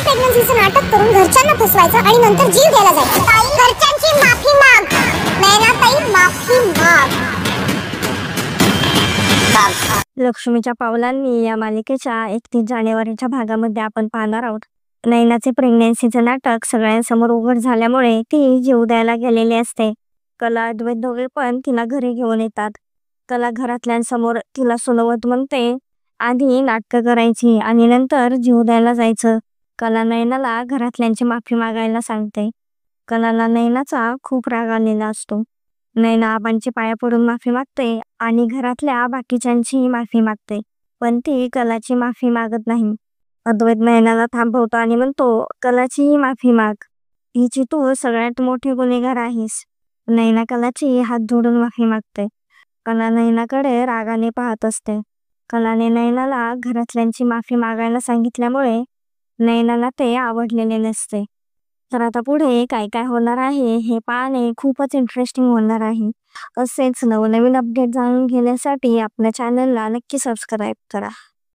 प्रेग्नन्सीचं नाटक करून घरच्यांना फसवायचं आणि नंतर जीव द्यायला जायचं। ताई, घरच्यांची माफी माग। नैना ताई, माफी माग। लक्ष्मीच्या पावलांनी या मालिकेच्या 31 जानेवारीच्या भागामध्ये आपण पाहणार आहोत। नैनाचे प्रेग्नन्सीचे नाटक सगळ्यांसमोर उघड झाल्यामुळे ती जीव द्यायला गेलेली असते। कला, अद्वैत दोघे पण तिला घरी घेऊन येतात। कला घरातल्यांसमोर तिला सुनवत म्हणते आधी नाटकं करायची आणि नंतर जीव द्यायला जायचं। कला नैनाला घरातल्यांची माफी मागायला सांगते। कलाला नैनाचा खूप राग आलेला असतो। नैना आबांची पाया पडून माफी मागते आणि घरातल्या बाकीच्यांची माफी मागते, पण ती कलाची माफी मागत नाही। अद्वैत नैनाला थांबवतो आणि म्हणतो कलाची माफी माग, हिची तू सगळ्यात मोठी गुन्हेगार आहेस। नैना कलाची हात जोडून माफी मागते। कला नैनाकडे रागाने पाहत असते। कलाने नैनाला घरातल्यांची माफी मागायला सांगितल्यामुळे नैनाला ते आवडलेले नसते। तर आता पुढे काय काय होणार आहे हे पाहणे खूपच इंटरेस्टिंग होणार आहे। असेच नवनवीन अपडेट जाणून घेण्यासाठी आपल्या चॅनलला नक्की सबस्क्राईब करा।